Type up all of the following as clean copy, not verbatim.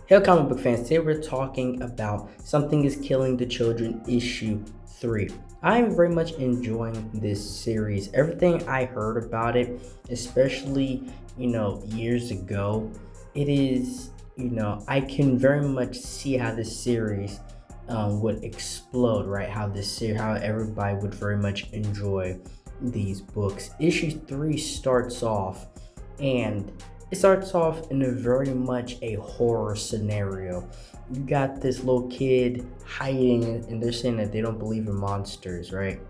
Hey, comic book fans, today we're talking about Something is Killing the Children, Issue 3. I'm very much enjoying this series. Everything I heard about it, especially, years ago, it is, I can very much see how this series would explode, right? How everybody would very much enjoy these books. Issue 3 starts off, and it starts off in a very much a horror scenario. You got this little kid hiding, and they're saying that they don't believe in monsters, right?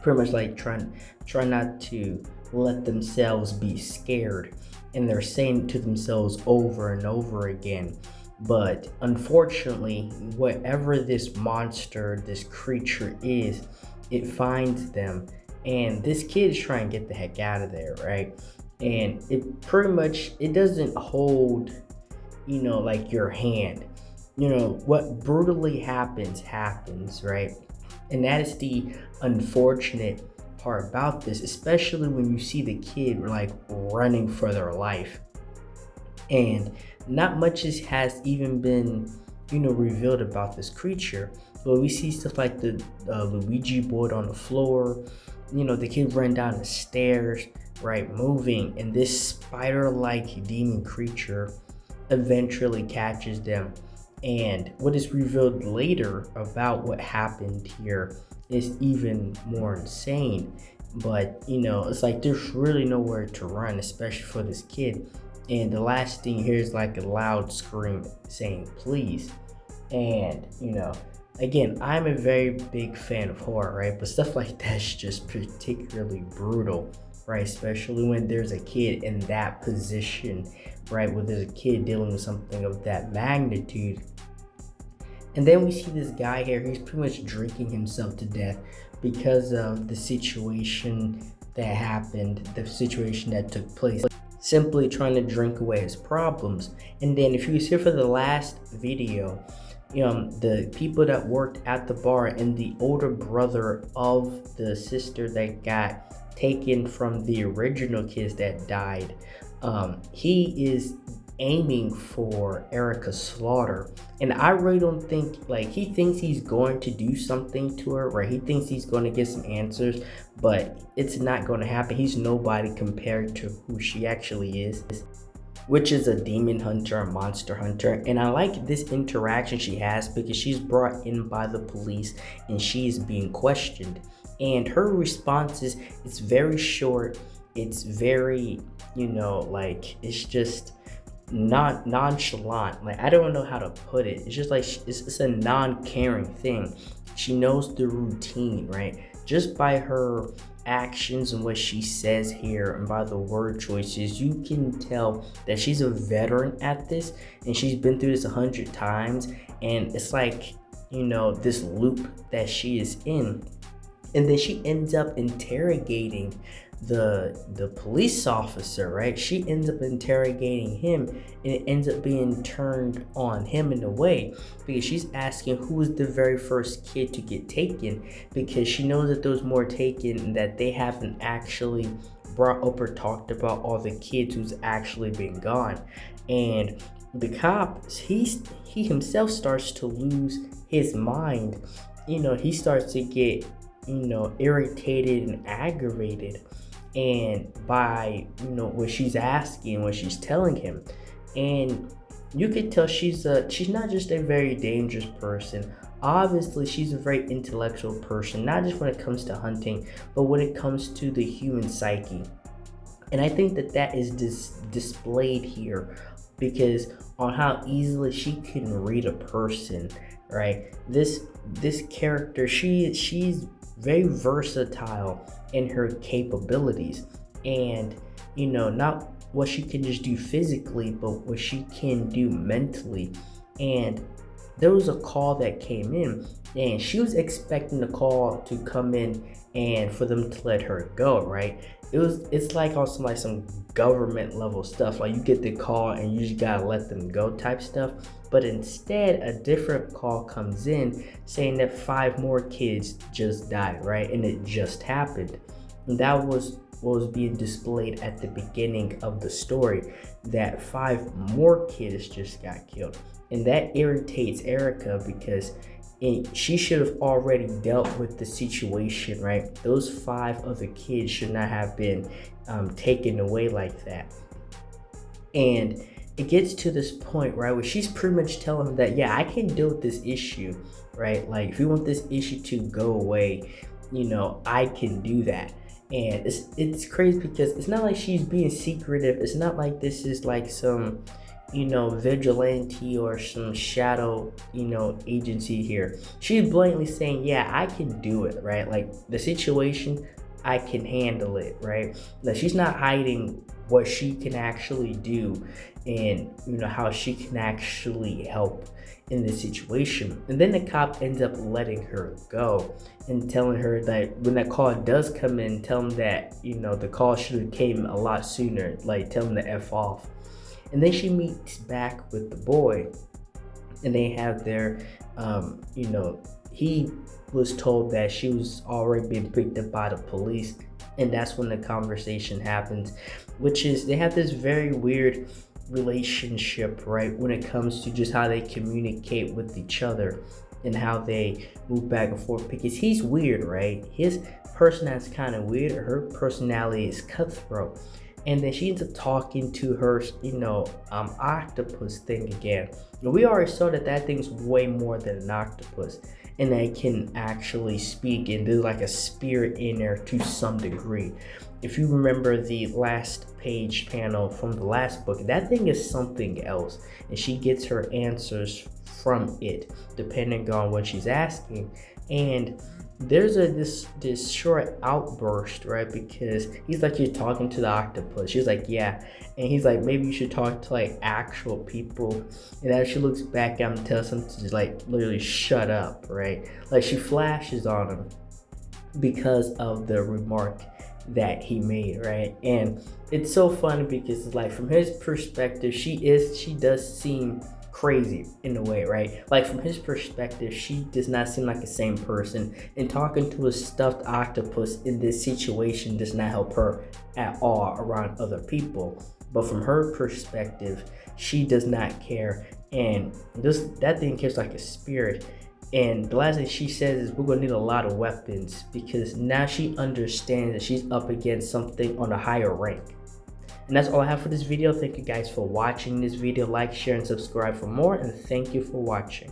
Pretty much like try not to let themselves be scared, and they're saying to themselves over and over again. But unfortunately, whatever this monster, this creature is, it finds them, and this kid is trying to get the heck out of there, right? And it pretty much it doesn't hold, like your hand. What brutally happens, right? And that is the unfortunate part about this, especially when you see the kid like running for their life, and not much has even been revealed about this creature. But we see stuff like the Luigi board on the floor, the kid ran down the stairs, right, moving, and this spider-like demon creature eventually catches them. And what is revealed later about what happened here is even more insane. But it's like there's really nowhere to run, especially for this kid. And the last thing here is like a loud scream saying please. And again, I'm a very big fan of horror, right? But stuff like that's just particularly brutal, right? Especially when there's a kid in that position, right? When there's a kid dealing with something of that magnitude. And then we see this guy here, he's pretty much drinking himself to death because of the situation that happened, the situation that took place. Simply trying to drink away his problems. And then if you was here for the last video, the people that worked at the bar and the older brother of the sister that got taken from the original kids that died, he is aiming for Erica Slaughter. And I really don't think, like, he thinks he's going to do something to her, right? He thinks he's going to get some answers, but it's not going to happen. He's nobody compared to who she actually is, which is a demon hunter, a monster hunter. And I like this interaction she has because she's brought in by the police and she's being questioned. And her responses, it's very short. It's very, like, it's just not nonchalant. Like, I don't know how to put it. It's just like it's a non-caring thing. She knows the routine, right? Just by her actions and what she says here and by the word choices, you can tell that she's a veteran at this and she's been through this 100 times. And it's like, this loop that she is in. And then she ends up interrogating the police officer, right? She ends up interrogating him, and it ends up being turned on him in a way because she's asking who was the very first kid to get taken, because she knows that there's more taken and that they haven't actually brought up or talked about all the kids who's actually been gone. And the cop, he himself starts to lose his mind. He starts to get irritated and aggravated, and by what she's asking, what she's telling him. And you could tell she's not just a very dangerous person. Obviously she's a very intellectual person, not just when it comes to hunting, but when it comes to the human psyche. And I think that is displayed here because on how easily she can read a person, right? This character, she's very versatile in her capabilities, and not what she can just do physically, but what she can do mentally. And there was a call that came in, and she was expecting the call to come in and for them to let her go, right? It's like on some government level stuff, like you get the call and you just gotta let them go type stuff. But instead, a different call comes in saying that 5 more kids just died, right? And it just happened. And that was what was being displayed at the beginning of the story, that 5 more kids just got killed. And that irritates Erica because she should have already dealt with the situation, right? Those 5 other kids should not have been taken away like that. And it gets to this point, right, where she's pretty much telling him that, yeah, I can deal with this issue, right? Like, if you want this issue to go away, I can do that. And it's crazy because it's not like she's being secretive. It's not like this is like some, vigilante or some shadow, agency here. She's blatantly saying, yeah, I can do it, right? Like, the situation, I can handle it, right? Like, she's not hiding what she can actually do and how she can actually help in this situation. And then the cop ends up letting her go and telling her that when that call does come in, tell him that the call should have came a lot sooner, like tell him to F off. And then she meets back with the boy and they have their he was told that she was already being picked up by the police, and that's when the conversation happens, which is they have this very weird relationship, right, when it comes to just how they communicate with each other and how they move back and forth, because he's weird, right? His personality is kind of weird, her personality is cutthroat. And then she ends up talking to her octopus thing again. And we already saw that thing's way more than an octopus, and that it can actually speak, and there's like a spirit in there to some degree. If you remember the last page panel from the last book, that thing is something else, and she gets her answers from it depending on what she's asking. And there's this short outburst, right? Because he's like, you're talking to the octopus. She's like, yeah. And he's like, maybe you should talk to like actual people. And as she looks back at him and tells him to just like literally shut up, right? Like, she flashes on him because of the remark that he made, right? And it's so funny because like from his perspective, she does seem crazy in a way, right? Like, from his perspective, she does not seem like the same person, and talking to a stuffed octopus in this situation does not help her at all around other people. But from her perspective, she does not care, and that thing cares like a spirit. And the last thing she says is, we're gonna need a lot of weapons, because now she understands that she's up against something on a higher rank. And that's all I have for this video. Thank you guys for watching this video. Like, share, and subscribe for more. And thank you for watching.